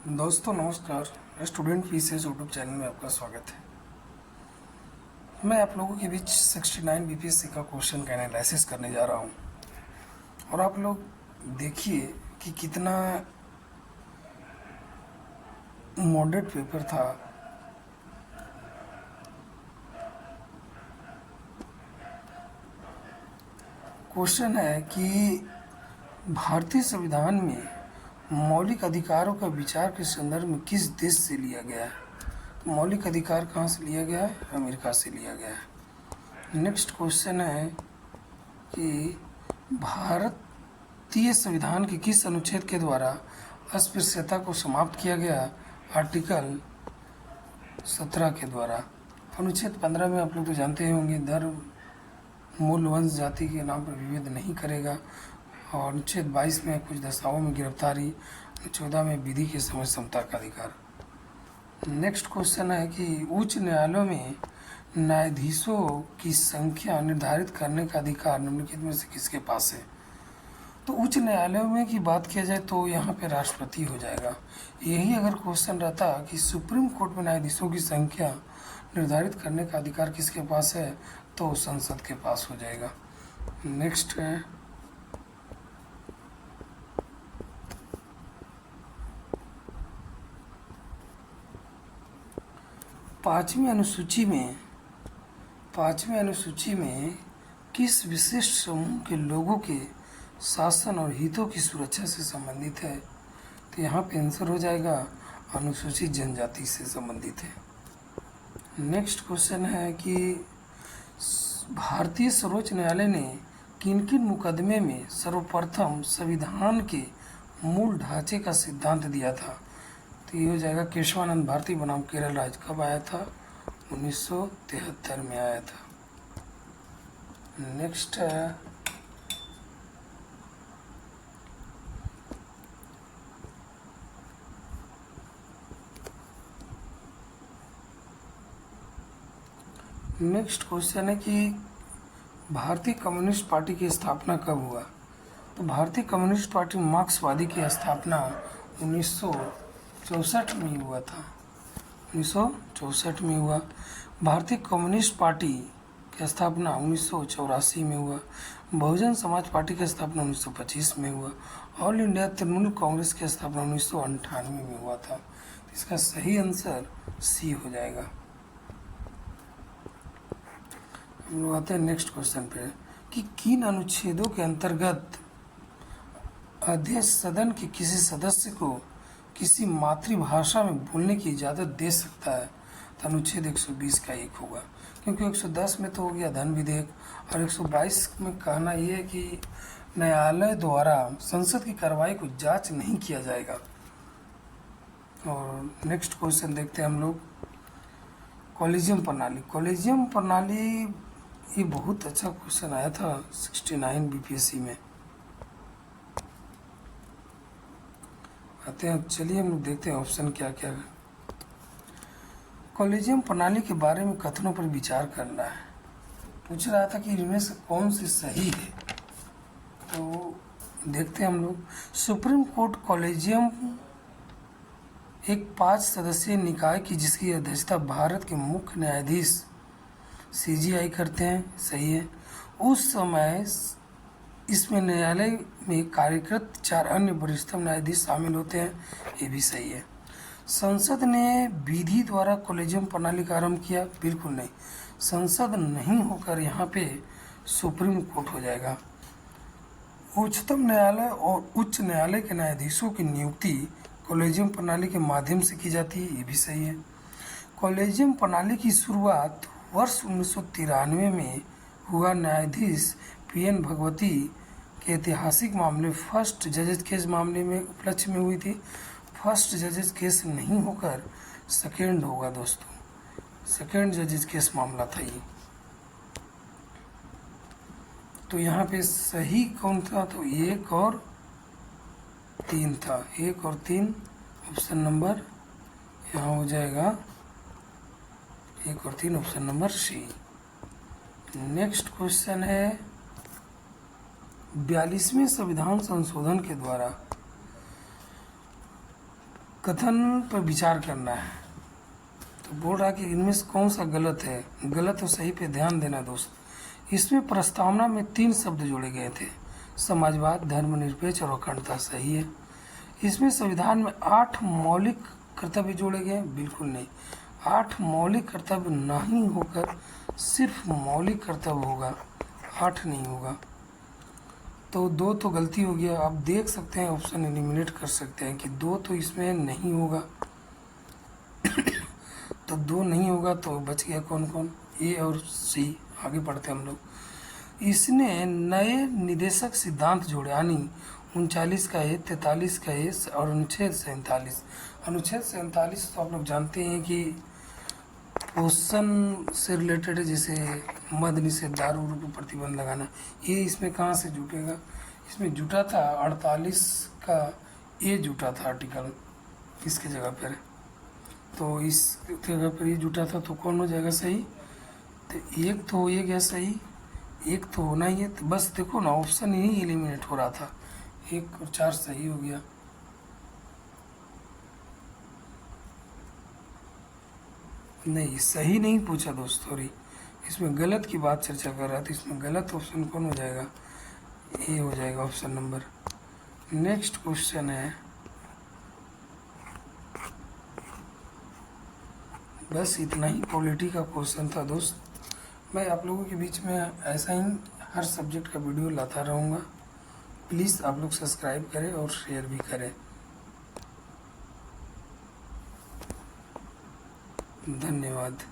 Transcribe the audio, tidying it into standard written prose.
दोस्तों नमस्कार। Student PCS YouTube channel में आपका स्वागत है। मैं आप लोगों के बीच 69 बीपीएससी का क्वेश्चन का एनालिसिस करने जा रहा हूं और आप लोग देखिए कि कितना मॉडरेट पेपर था। क्वेश्चन है कि भारतीय संविधान में मौलिक अधिकारों का विचार के संदर्भ में किस देश से लिया गया है। तो मौलिक अधिकार कहाँ से लिया गया है? अमेरिका से लिया गया है। नेक्स्ट क्वेश्चन है कि भारतीय संविधान के किस अनुच्छेद के द्वारा अस्पृश्यता को समाप्त किया गया? आर्टिकल 17 के द्वारा। अनुच्छेद 15 में आप लोग तो जानते ही होंगे, धर्म मूल वंश जाति के नाम पर विभेद नहीं करेगा। और अनुच्छेद 22 में कुछ दशाओं में गिरफ्तारी, 14 में विधि के समय समता का अधिकार। नेक्स्ट क्वेश्चन है कि उच्च न्यायालयों में न्यायाधीशों की संख्या निर्धारित करने का अधिकार निम्नलिखित में से किसके पास है? तो उच्च न्यायालयों में की बात किया जाए तो यहाँ पे राष्ट्रपति हो जाएगा। यही अगर क्वेश्चन रहता कि सुप्रीम कोर्ट में न्यायाधीशों की संख्या निर्धारित करने का अधिकार किसके पास है, तो संसद के पास हो जाएगा। नेक्स्ट है पांचवी अनुसूची में किस विशिष्ट समूह के लोगों के शासन और हितों की सुरक्षा से संबंधित है? तो यहाँ पे आंसर हो जाएगा अनुसूचित जनजाति से संबंधित है। नेक्स्ट क्वेश्चन है कि भारतीय सर्वोच्च न्यायालय ने किन किन मुकदमे में सर्वप्रथम संविधान के मूल ढांचे का सिद्धांत दिया था? तो ये हो जाएगा केशवानंद भारती बनाम केरल राज्य। कब आया था? 1973 में आया था। नेक्स्ट है नेक्स्ट क्वेश्चन है कि भारतीय कम्युनिस्ट पार्टी की स्थापना कब हुआ? तो भारतीय कम्युनिस्ट पार्टी मार्क्सवादी की स्थापना 1964 में हुआ था। 1964 में हुआ। भारतीय कम्युनिस्ट पार्टी की स्थापना 1984 में हुआ। बहुजन समाज पार्टी की स्थापना 1925 में हुआ। ऑल इंडिया तृणमूल कांग्रेस की स्थापना 1998 में हुआ था। इसका सही आंसर सी हो जाएगा। हम लोग आते हैं नेक्स्ट क्वेश्चन पे कि किन अनुच्छेदों के अंतर्गत अध्यक्ष सदन के किसी सदस्य को किसी मातृभाषा में बोलने की इजाज़त दे सकता है? तो अनुच्छेद 120 का एक होगा, क्योंकि 110 में तो हो गया धन विधेयक और 122 में कहना यह है कि न्यायालय द्वारा संसद की कार्रवाई को जांच नहीं किया जाएगा। और नेक्स्ट क्वेश्चन देखते हैं हम लोग कॉलेजियम प्रणाली। ये बहुत अच्छा क्वेश्चन आया था 69 बीपीएससी में। आते हैं, चलिए हम लोग देखते हैं ऑप्शन क्या क्या है। कॉलेजियम प्रणाली के बारे में कथनों पर विचार करना है। पूछ रहा था कि इनमें से कौन सी सही है, तो देखते हैं हम लोग। सुप्रीम कोर्ट कॉलेजियम एक 5 सदस्यीय निकाय की जिसकी अध्यक्षता भारत के मुख्य न्यायाधीश सीजीआई करते हैं, सही है। उस समय इसमें न्यायालय में कार्यरत 4 अन्य वरिष्ठ न्यायाधीश शामिल होते हैं, ये भी सही है। संसद ने विधि द्वारा कॉलेजियम प्रणाली का आरंभ किया? बिल्कुल नहीं, संसद नहीं होकर यहाँ पे सुप्रीम कोर्ट हो जाएगा। उच्चतम न्यायालय और उच्च न्यायालय के न्यायाधीशों की नियुक्ति कॉलेजियम प्रणाली के माध्यम से की जाती है, ये भी सही है। कॉलेजियम प्रणाली की शुरुआत वर्ष 1993 में हुआ। न्यायाधीश पीएन भगवती के ऐतिहासिक मामले फर्स्ट जजेस केस मामले में उपलक्ष्य में हुई थी। फर्स्ट जजेस केस नहीं होकर सेकेंड होगा दोस्तों, सेकेंड जजेस केस मामला था ये। तो यहाँ पे सही कौन था? तो 1 और 3 था। 1 और 3 ऑप्शन नंबर यहाँ हो जाएगा 1 और 3 option number C. Next question है 42वें संविधान संशोधन के द्वारा कथन पर विचार करना है। तो बोल रहा है कि इनमें से कौन सा गलत है, गलत और सही पे ध्यान देना दोस्त। इसमें प्रस्तावना में 3 शब्द जोड़े गए थे, समाजवाद, धर्मनिरपेक्ष और अखंडता। सही है। इसमें संविधान में 8 मौलिक कर्तव्य जोड़े गए, बिल्कुल नहीं। 8 मौलिक कर्तव्य नहीं होकर सिर्फ मौलिक कर्तव्य होगा, 8 नहीं होगा। तो 2 तो गलती हो गया। आप देख सकते हैं, ऑप्शन एलिमिनेट कर सकते हैं कि 2 तो इसमें नहीं होगा। तो 2 नहीं होगा तो बच गया कौन कौन, ए और सी। आगे बढ़ते हम लोग। इसने नए निदेशक सिद्धांत जोड़े, यानी 39 का ए, 43 का ए और अनुच्छेद 47। अनुच्छेद 47 तो आप लोग जानते हैं कि पोषण से रिलेटेड है, जैसे मद निषेध, दारू उरू पर प्रतिबंध लगाना। ये इसमें कहाँ से जुटेगा, इसमें जुटा था 48 का ए जुटा था आर्टिकल, इसके जगह पर। तो इस जगह पर ये जुटा था, तो कौन हो जाएगा सही। तो एक तो हो गया सही, एक तो होना ही है। तो बस देखो ना, ऑप्शन ही एलिमिनेट हो रहा था, 1 और 4 सही हो गया। नहीं, सही नहीं पूछा दोस्त, सॉरी। इसमें गलत की बात चर्चा कर रहा था। इसमें गलत ऑप्शन कौन हो जाएगा, ए हो जाएगा ऑप्शन नंबर। नेक्स्ट क्वेश्चन है, बस इतना ही पॉलिटी का क्वेश्चन था दोस्त। मैं आप लोगों के बीच में ऐसा ही हर सब्जेक्ट का वीडियो लाता रहूँगा। प्लीज़ आप लोग सब्सक्राइब करें और शेयर भी करें। धन्यवाद।